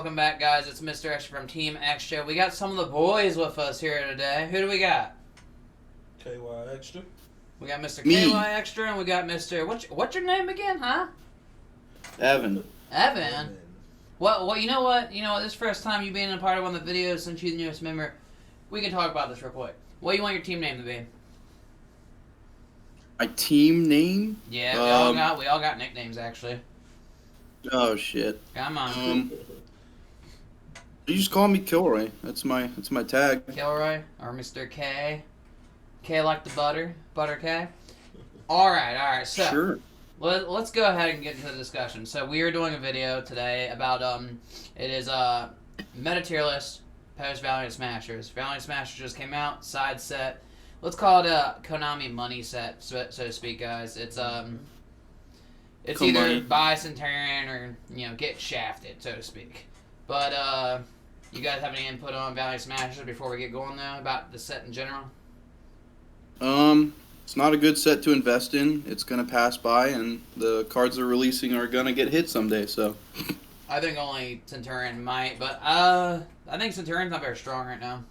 welcome back, guys. It's Mr. Extra from Team Extra. We got some of the boys with us here today. Who do we got? KY Extra. We got Mr. Me. KY Extra, and we got Mr. What's your name again, huh? Evan. Evan. Well, you know what? This first time you being a part of one of the videos since you're the newest member, we can talk about this real quick. What do you want your team name to be? My team name? Yeah, we all got nicknames actually. Oh shit. Come on. You just call me Kilroy. That's my tag. Kilroy or Mr. K. K like the butter K. All right. So Sure. let's go ahead and get into the discussion. So we are doing a video today about it is meta tier list post Valiant Smashers. Valiant Smashers just came out, side set. Let's call it a Konami money set, so to speak, guys. It's either buy Centurion or get shafted, so to speak. But you guys have any input on Valiant Smashers before we get going though about the set in general? It's not a good set to invest in. It's gonna pass by, and the cards they're releasing are gonna get hit someday. So. I think only Centurion might, but I think Centurion's not very strong right now.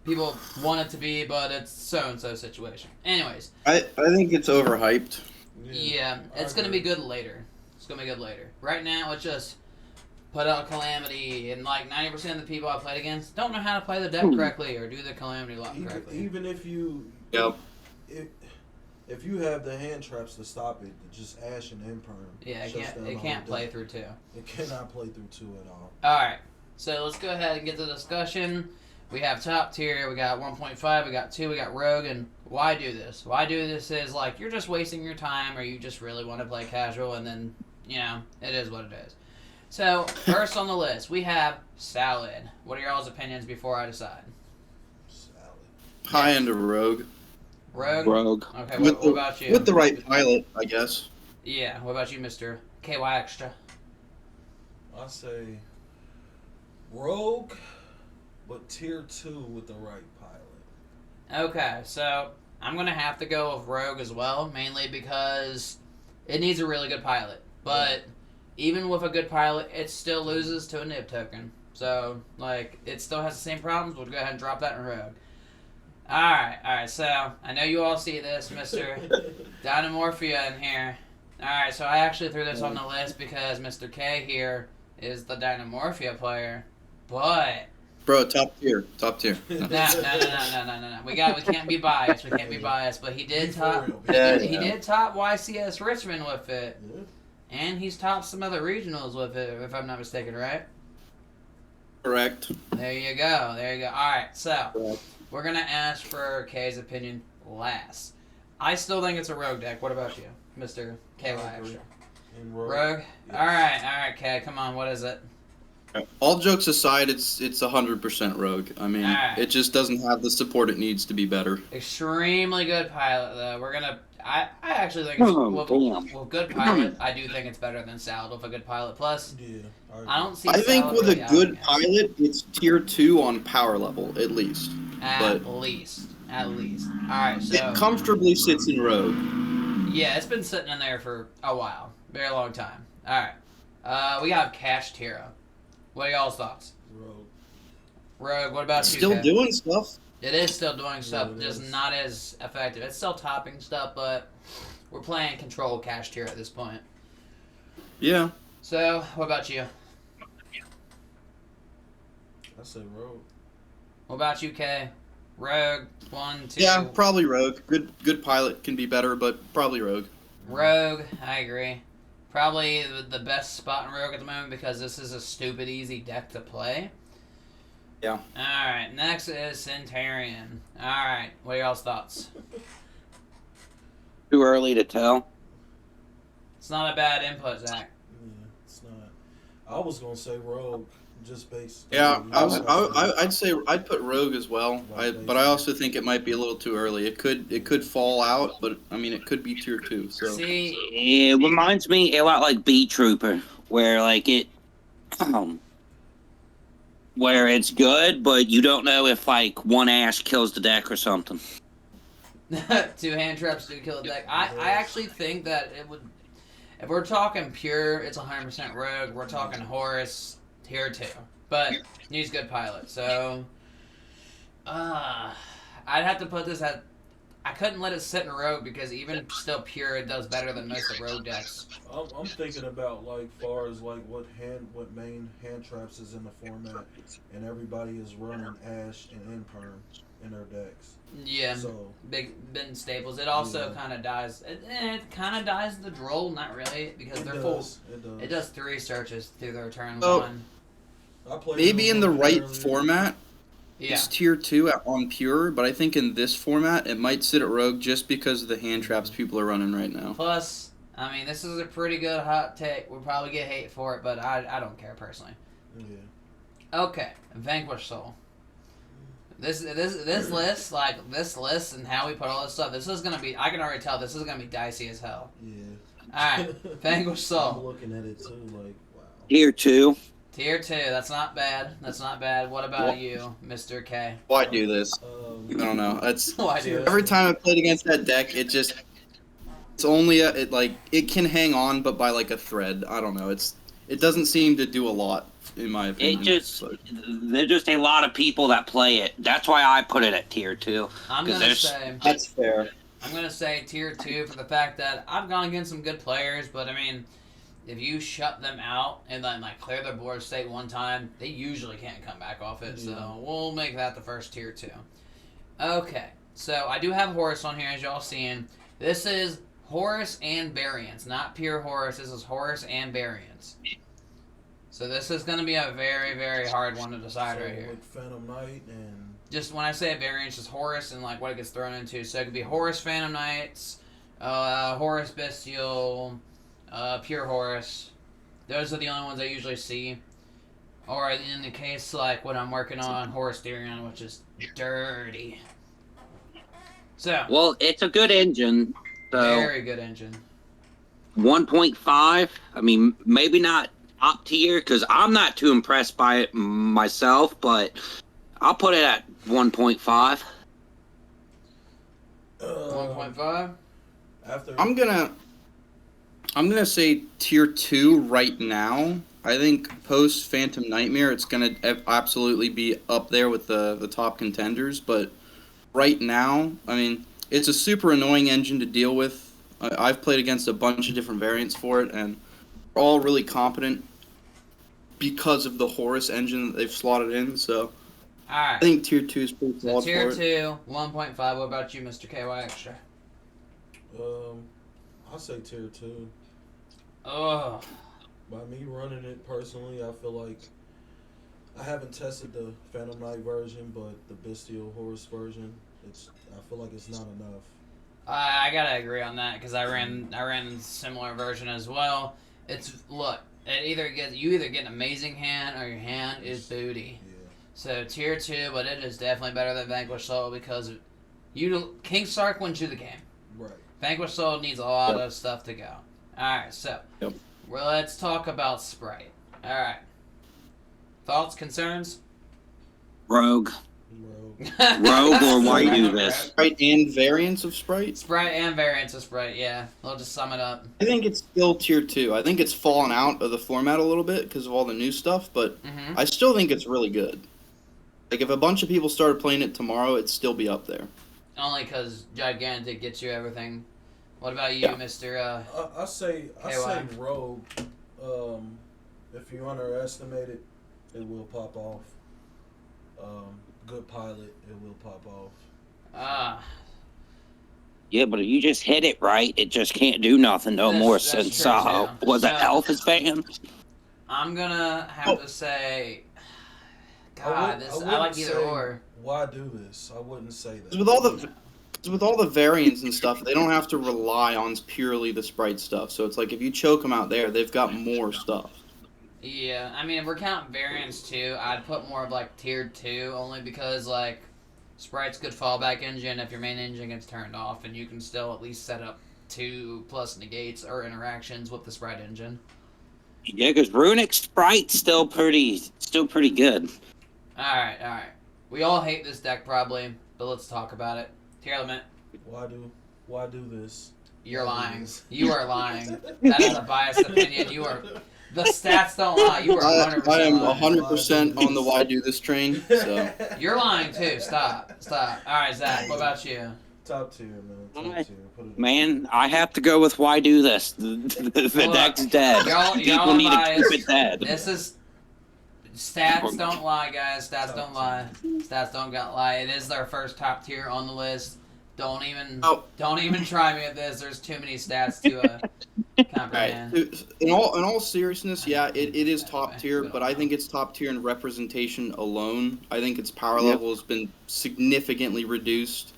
People want it to be, but it's so-and-so situation. Anyways. I think it's overhyped. Yeah, it's going to be good later. Right now, it's just put out Calamity, and like 90% of the people I played against don't know how to play the deck correctly or do the Calamity lock correctly. Even if you... Yep. If you have the hand traps to stop it, just Ash and Imperm. Yeah, it can't play through 2. It cannot play through 2 at all. Alright, so let's go ahead and get to the discussion. We have top tier, we got 1.5, we got 2, we got Rogue, and why do this? Why do this is like you're just wasting your time or you just really want to play casual and then, it is what it is. So, first on the list, we have Salad. What are y'all's opinions before I decide? Salad. High end of Rogue. Rogue? Okay, what about you? With the right pilot, I guess. Yeah, what about you, Mr. KY Extra? I say Rogue, but tier 2 with the right pilot. Okay, so I'm going to have to go with Rogue as well, mainly because it needs a really good pilot. But even with a good pilot, it still loses to a nib token. So, it still has the same problems. We'll go ahead and drop that in Rogue. Alright, so I know you all see this, Mr. Dynamorphia in here. Alright, so I actually threw this on the list because Mr. K here is the Dynamorphia player. But... Bro, top tier. No. We can't be biased. But he did top. He did top YCS Richmond with it, and he's topped some other regionals with it, if I'm not mistaken, right? Correct. There you go. All right, so we're gonna ask for K's opinion last. I still think it's a Rogue deck. What about you, Mr. KY Extra? Rogue. Yes. All right, K. Come on, what is it? All jokes aside, it's 100% Rogue. I mean, It just doesn't have the support it needs to be better. Extremely good pilot, though. I actually think with good pilot, I do think it's better than Salad with a good pilot. Plus, I don't see. I think Salad with really a good outing pilot, it's tier 2 on power level at least. At least. All right, so it comfortably sits in Rogue. Yeah, it's been sitting in there for a while, very long time. All right, we got Cash Tira. What are y'all's thoughts? Rogue, what about you? Still doing stuff. It is still doing stuff, just not as effective. It's still topping stuff, but we're playing control Cash Tier at this point. Yeah. So, what about you? I say Rogue. What about you, Kay? Rogue, 1, 2. Yeah, probably Rogue. Good pilot can be better, but probably Rogue. Rogue, I agree. Probably the best spot in Rogue at the moment because this is a stupid easy deck to play. Yeah. Alright, next is Centurion. Alright, what are y'all's thoughts? Too early to tell. It's not a bad input, Zach. Yeah, it's not. I was going to say Rogue, just based... Yeah, I'd say I'd put Rogue as well, but I also think it might be a little too early. It could fall out, but I mean it could be tier 2. So see, it reminds me a lot like B Trooper, where where it's good, but you don't know if one Ash kills the deck or something. 2 hand traps do kill the deck. I actually think that it would. If we're talking pure, it's 100% Rogue. We're talking Horus. tier 2. But needs good pilot. So, I'd have to put this at. I couldn't let it sit in rogue because even still pure, it does better than most of rogue decks. I'm thinking about like far as like what main hand traps is in the format, and everybody is running Ash and Imperm in their decks. Yeah, So big staples. It also kind of dies. It kind of dies the droll, not really, because they're full. It does 3 searches through their turn Oh. 1. I played Maybe in the right earlier. format, Yeah. it's tier 2 on pure, but I think in this format it might sit at rogue just because of the hand traps people are running right now. Plus, I mean, this is a pretty good hot take. We'll probably get hate for it, but I don't care personally. Yeah. Okay, Vanquish Soul. This list, like this list and how we put all this stuff, this is gonna be. I can already tell this is gonna be dicey as hell. Yeah. All right, Vanquish I'm Soul. looking at it too, like wow. Tier 2. Tier 2. That's not bad. That's not bad. What about you, Mr. K? Why do this? I Um, don't know. It's Why do every time I played against that deck, it's only it can hang on, but by like a thread. I don't know. It doesn't seem to do a lot in my opinion. There's just a lot of people that play it. That's why I put it at tier 2. I'm 'Cause gonna there's- say. That's fair. I'm gonna say tier 2 for the fact that I've gone against some good players, but I mean, if you shut them out and then like clear their board state one time, they usually can't come back off it. Yeah. So we'll make that the first tier 2. Okay, so I do have Horus on here as y'all seeing. This is Horus and variants, not pure Horus. This is Horus and variants. So this is gonna be a very, very hard one to decide right here. Like Phantom Knight and Just when I say variants, just Horus and like what it gets thrown into. So it could be Horus Phantom Knights, Horus Bestial, Pure Horus. Those are the only ones I usually see. Or in the case like when I'm working on Horus Therion, which is dirty. So Well, it's a good engine. So very good engine. 1.5. I mean, maybe not top tier because I'm not too impressed by it myself, but I'll put it at 1.5. 1.5. after I'm gonna say tier 2 right now. I think post Phantom Nightmare, it's gonna absolutely be up there with the top contenders. But right now, I mean, it's a super annoying engine to deal with. I've played against a bunch of different variants for it, and they're all really competent because of the Horus engine that they've slotted in. So I Alright. think tier 2 is pretty So solid tier for it. 2, 1.5. What about you, Mr. KY Extra? I'll say tier 2. Oh. By me running it personally, I feel like I haven't tested the Phantom Knight version, but the Bestial Horus version, I feel like it's not enough. I gotta agree on that because I ran a similar version as well. You either get an amazing hand or your hand is booty. Yeah. So tier 2, but it is definitely better than Vanquish Soul because King Sark wins you the game. Right. Vanquish Soul needs a lot of stuff to go. All right, so well, let's talk about Sprite. All right, thoughts, concerns? Rogue. Bro. Rogue or why do this? Sprite and variants of Sprite. Sprite and variants of Sprite. Yeah, we'll just sum it up. I think it's still tier 2. I think it's fallen out of the format a little bit because of all the new stuff, but Mm-hmm. I still think it's really good. Like, if a bunch of people started playing it tomorrow, it'd still be up there. Only because Gigantic gets you everything. What about you, Yeah. Mr. I say KY? Rogue. If you underestimate it, it will pop off. Good pilot, it will pop off. Yeah, but if you just hit it right, it just can't do nothing no That's- more that's since true, too. was it So- Elf is banned? I'm gonna have to say, God, I wouldn't like either say, or. Why do this? I wouldn't say that. With all the variants and stuff, they don't have to rely on purely the Sprite stuff. So it's like if you choke them out there, they've got more stuff. Yeah, I mean, if we're counting variants too, I'd put more of like tier 2, only because like Sprite's good fallback engine if your main engine gets turned off, and you can still at least set up 2+ negates or interactions with the Sprite engine. Yeah, because Runic Sprite's still pretty good. All right. We all hate this deck probably, but let's talk about it. Tier limit. Why do this? You're Why do lying. this? You are lying. That is a biased opinion. The stats don't lie. You were 100% I am lying. 100% on the why do this train. So You're lying too. Stop. All right, Zach. What about you? Top tier, man. Top Alright. tier. Put it Man, I have to go with why do this. The deck's dead. Y'all People need to biased. keep it dead. This is stats don't lie, guys. Stats don't lie. Stats don't lie. It is their first top tier on the list. Don't even try me at this. There's too many stats to comprehend. Right. In all seriousness, yeah, it is top tier, but I think it's top tier in representation alone. I think its power level has been significantly reduced.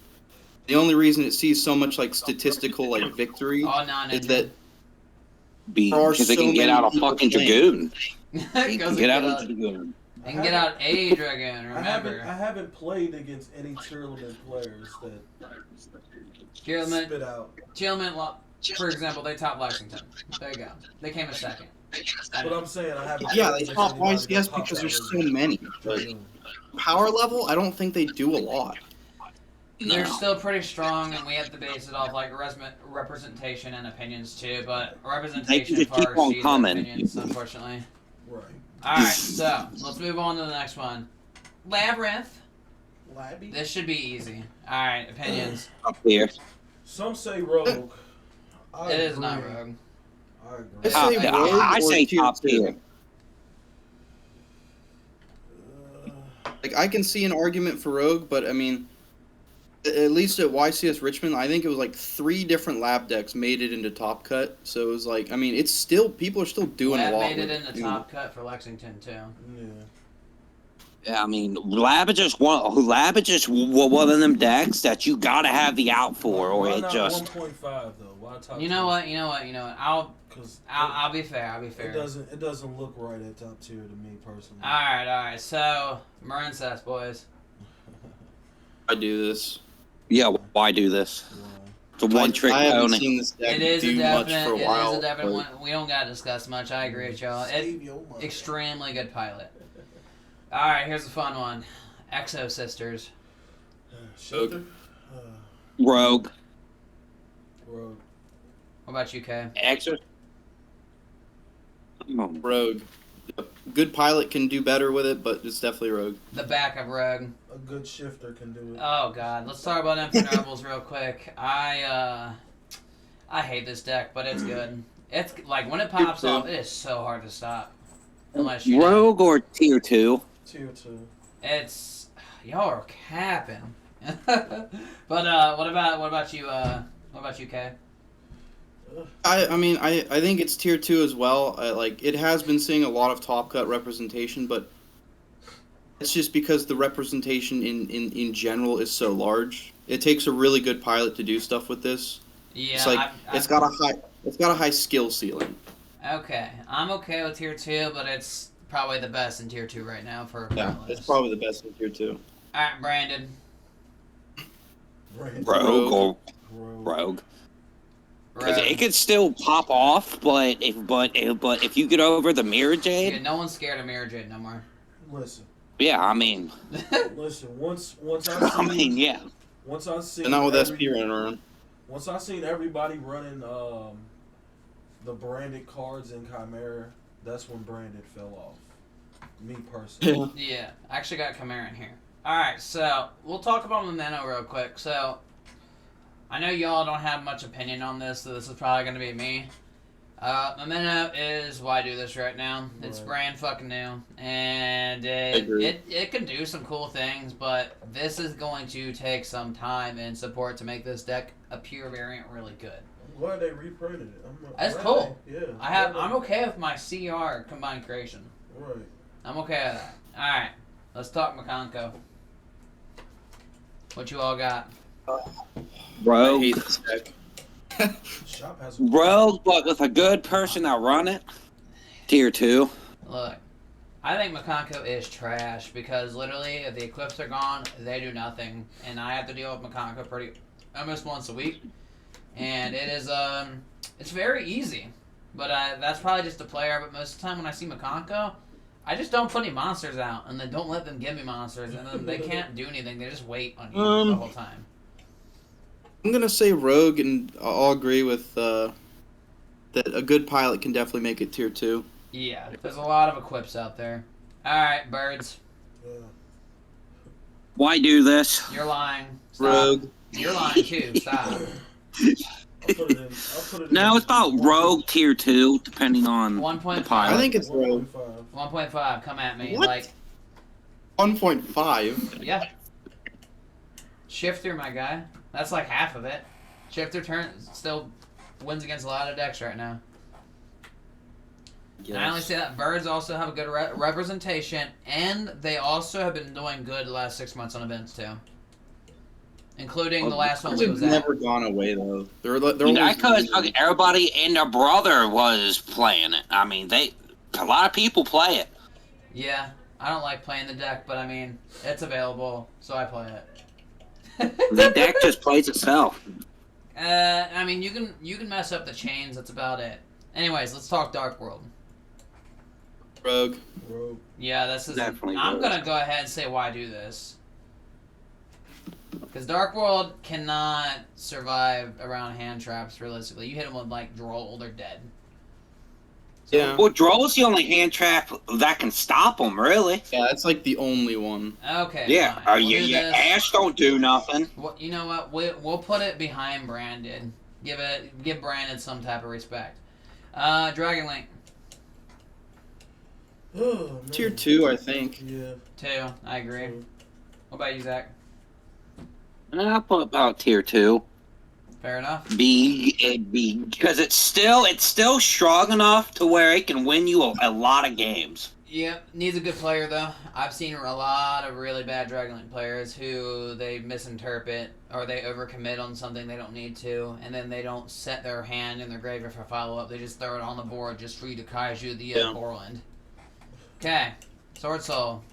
The only reason it sees so much like statistical like victory is that because they can get out a fucking dragoon. Get out of the dragoon. They can get out a dragoon. Remember, I haven't played against any Tierlist players that spit out. Tierlist, for example, they top Lexington. There you go. They came a second. But I'm saying I haven't. Yeah, they top YCS because there's so many. But power level, I don't think they do a lot. They're still pretty strong, and we have to base it off like representation and opinions too. But representation far exceeds opinions, unfortunately. Right. All right, so let's move on to the next one. Labyrinth. Labby? This should be easy. All right, opinions. Up here. Some say Rogue. It is not Rogue. I agree. I say top tier. Like I can see an argument for Rogue, but I mean, at least at YCS Richmond, I think it was like 3 different lab decks made it into Top Cut. So it was like, I mean, it's still people are still doing a lot. Made it into Top Cut for Lexington too. Yeah. Yeah, I mean, Lab is just one of them decks that you gotta have the out for, or Why it not just. 1.5 though? Why top? You know what? I'll be fair. It doesn't look right at top tier to me personally. All right. So Marincess, boys. I do this. Yeah, why do this? It's a one-trick I haven't pony. seen this deck It is do a much definite. for a while. It is a definite but- one. We don't gotta discuss much. I agree with y'all. Save your money. Extremely good pilot. All right, here's a fun one. Exo Sisters. Shifter? Rogue. Rogue. What about you, Kay? Extra. Oh, Rogue. Good pilot can do better with it, but it's definitely Rogue. The back of Rogue. A good shifter can do it. Oh God, let's talk about Infinite real quick. I hate this deck, but it's good. It's like when it pops off, it is so hard to stop. Unless you Rogue or tier 2? Tier 2. It's y'all are capping. But what about you? What about you, Kay? I mean, I think it's tier 2 as well. Like, it has been seeing a lot of Top Cut representation, but it's just because the representation in general is so large. It takes a really good pilot to do stuff with this. Yeah, It's like it's got a high skill ceiling. Okay, I'm okay with tier 2, but it's probably the best in tier 2 right now for a pilot. It's probably the best in tier 2. All right, Brandon. Rogue or Rogue. Because it could still pop off, but if you get over the Mirror Jade, Yeah, no one's scared of Mirror Jade no more. Listen. yeah, I mean, Listen. Once I mean, yeah. Once I see. And not with SP running around. Once I seen everybody running the branded cards in Chimera, that's when branded fell off. Me personally. Yeah, I actually got Chimera in here. Alright, so we'll talk about Memento real quick. So, I know y'all don't have much opinion on this, so this is probably going to be me. Memento is why I do this right now. It's brand fucking new, and it can do some cool things, but this is going to take some time and support to make this deck a pure variant really good. I'm glad they reprinted it. That's cool. Yeah. I'm okay with my CR combined creation. Right. I'm okay with that. Alright, let's talk Makonko. What you all got? I Rogue. hate this deck. Shop has Rogue, but with a good person that run it, tier 2. Look, I think Makonko is trash because literally if the Eclipse are gone, they do nothing. And I have to deal with Makonko almost once a week. And it is, it's very easy. But that's probably just a player, but most of the time when I see Makonko, I just don't put any monsters out, and then don't let them give me monsters, and then they can't do anything. They just wait on you the whole time. I'm gonna say Rogue, and I'll agree with that. A good pilot can definitely make it tier 2. Yeah, there's a lot of equips out there. Alright, birds. Why do this? You're lying. Stop. Rogue. You're lying too. Stop. I'll put it in. I'll put it in. No, it's about Rogue tier 2, depending on 1.5. the pilot. I think it's Rogue. 1.5. 1.5. Come at me. What? Like, 1.5. yeah. Shifter, my guy. That's like half of it. Shifter still wins against a lot of decks right now. And I only say that birds also have a good representation, and they also have been doing good the last 6 months on events too, including the last one we was at. Never gone away though. They're That's because everybody and their brother was playing it. I mean, a lot of people play it. Yeah, I don't like playing the deck, but I mean, it's available, so I play it. The deck just plays itself. I mean, you can mess up the chains. That's about it. Anyways, let's talk Dark World. Rogue. Yeah, this is. Definitely I'm Rogue. gonna go ahead and say why do this. Because Dark World cannot survive around hand traps realistically. You hit them with like Droll, they're dead. Yeah. Well, Droll's the only hand trap that can stop them, really. Yeah, that's like the only one. Okay. Yeah, fine. We'll do this. Ash don't do nothing. Well, you know what? We'll put it behind Branded. Give Branded some type of respect. Dragon Link. Oh, man. Tier 2, I think. Yeah. 2. I agree. What about you, Zach? I'll put about tier 2. Fair enough. Because it's still strong enough to where it can win you a lot of games. Yep, needs a good player though. I've seen a lot of really bad Dragon Link players who they misinterpret or they overcommit on something they don't need to, and then they don't set their hand in their graveyard for follow up. They just throw it on the board just for you to kaiju the Borland. Okay, Sword Soul.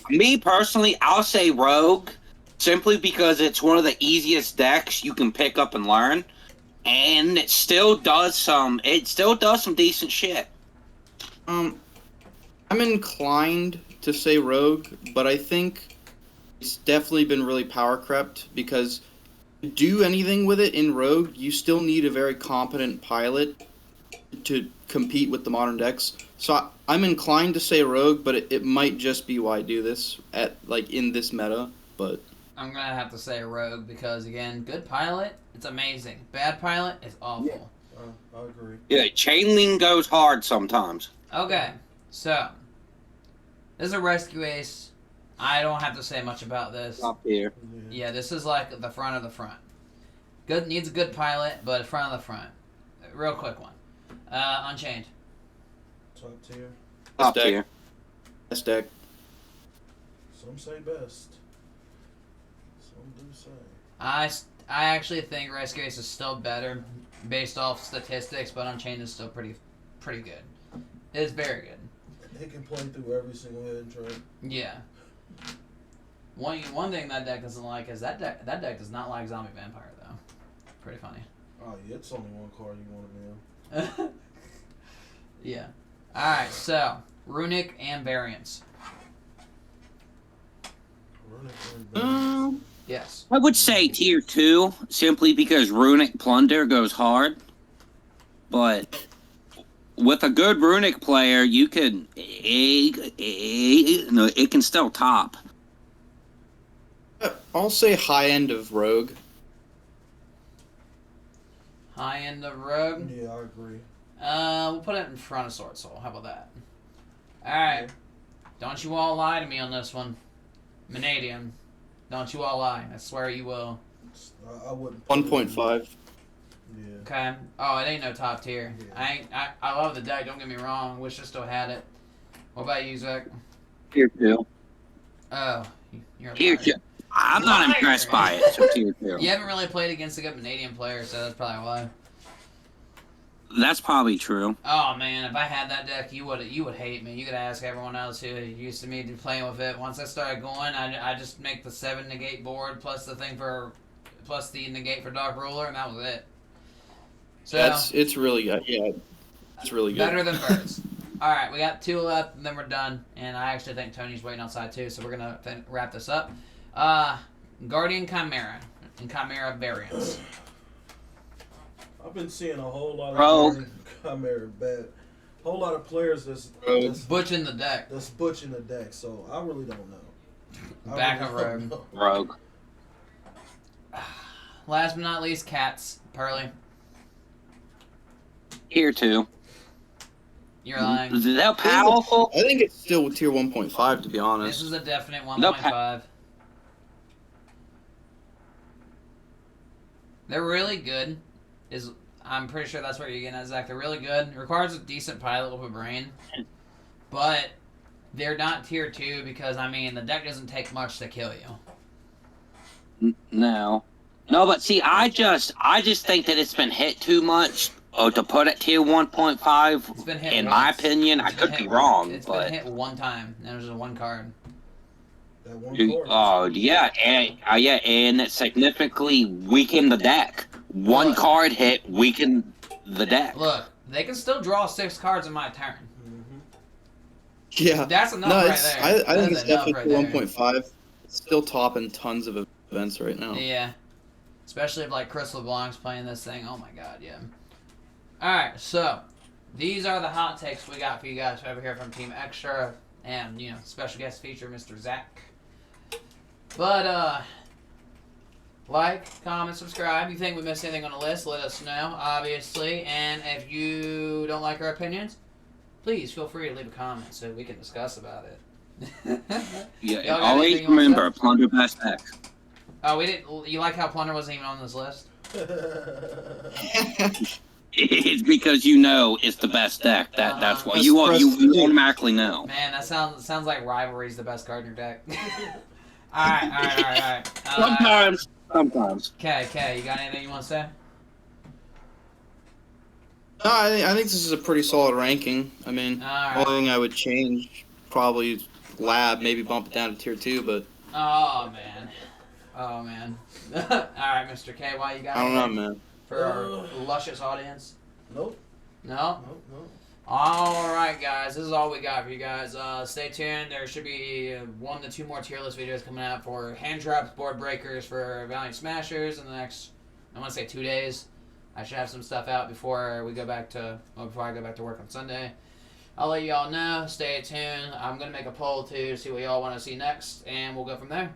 Me personally, I'll say Rogue, simply because it's one of the easiest decks you can pick up and learn, and it still does some decent shit. I'm inclined to say Rogue, but I think it's definitely been really power crept because to do anything with it in Rogue, you still need a very competent pilot to compete with the modern decks. So I'm inclined to say Rogue, but it might just be why I do this in this meta. But I'm gonna have to say Rogue because again, good pilot, it's amazing. Bad pilot is awful. Yeah, I agree. Yeah, Chainlink goes hard sometimes. Okay, so this is a rescue ace. I don't have to say much about this. Up here. Yeah, this is like the front of the front. Good, needs a good pilot, but front of the front. Real quick one. Unchained. Top tier. Up deck. here. best deck. Some say best. Some do say. I actually think Rescue Ace is still better based off statistics, but Unchained is still pretty good. It is very good. It can play through every single head trap. Yeah. One thing that deck doesn't like is that deck does not like Zombie Vampire though. Pretty funny. Oh yeah, it's only one card you want to mail. Yeah. Alright, so Runic and variants. Yes. I would say tier 2, simply because Runic Plunder goes hard. But with a good Runic player, you could it can still top. I'll say high end of Rogue. High end of Rogue. Yeah, I agree. We'll put it in front of Sword Soul. How about that? Alright. Don't you all lie to me on this one. Manadium. Don't you all lie. I swear you will. I wouldn't. 1.5. Yeah. Okay. Oh, it ain't no top tier. Yeah. I love the deck, don't get me wrong. Wish I still had it. What about you, Zach? Tier 2. Oh, you're a Tier liar. 2. I'm not Liar. impressed by it, so tier 2. You haven't really played against a good Manadium player, so that's probably why. That's probably true. Oh man, if I had that deck, you would hate me. You could ask everyone else who used to me to playing with it. Once I started going, I just make the 7 negate board plus the negate for Dark Ruler, and that was it. So It's really good. Yeah, it's really good. better than birds. All right, we got 2 left, and then we're done. And I actually think Tony's waiting outside too, so we're gonna wrap this up. Guardian Chimera and Chimera variants. I've been seeing a whole lot of Rogue. Chimera bad. Whole lot of players that's Butching the deck. that's butching the deck. So I really don't know. Back of Rogue. Rogue. Last but not least, cats. Pearly. Tier 2. You're lying. Is that powerful? I think it's still tier 1.5 to be This honest. is a definite Nope. 1.5. They're really good. I'm pretty sure that's what you're getting at, Zach. They're really good. It requires a decent pilot with a brain. But they're not tier 2 because, I mean, the deck doesn't take much to kill you. No. No, but see, I just think that it's been hit too much to put it tier 1.5. It's been hit In once. my opinion, I It's been could be hit wrong, It's but been hit one time. And there's just one card. That one card. oh yeah, and it significantly weakened the deck. One Look. card hit weakened the deck. Look, they can still draw 6 cards in my turn. Yeah. That's enough No, right it's. there. I think That's it's enough definitely right there. 1.5. It's still topping tons of events right now. Yeah. Especially if, like, Chris LeBlanc's playing this thing. Oh, my God, yeah. Alright, so, these are the hot takes we got for you guys over here from Team Extra. And, you know, special guest feature, Mr. Zach. But, like, comment, subscribe. You think we missed anything on the list, let us know, obviously. And if you don't like our opinions, please feel free to leave a comment so we can discuss about it. Yeah, Y'all got always anything you wanna remember, plunder best deck. Oh, we didn't. You like how Plunder wasn't even on this list? It's because you know it's the best deck. That's why you automatically know. Man, that sounds like Rivalry's the best card in your deck. Alright. Sometimes. Okay, you got anything you want to say? No, I think this is a pretty solid ranking. I mean, Alright. only thing I would change probably is Lab, maybe bump it down to tier 2, but Oh, man. Alright, Mr. K, why you got I don't know, anything man. for our luscious audience? Nope. No? Nope. Alright, guys, this is all we got for you guys. Stay tuned. There should be 1 to 2 more tier list videos coming out for hand traps, board breakers for Valiant Smashers in the next, I want to say 2 days. I should have some stuff out before I go back to work on Sunday. I'll let y'all know. Stay tuned. I'm going to make a poll too to see what y'all want to see next, and we'll go from there.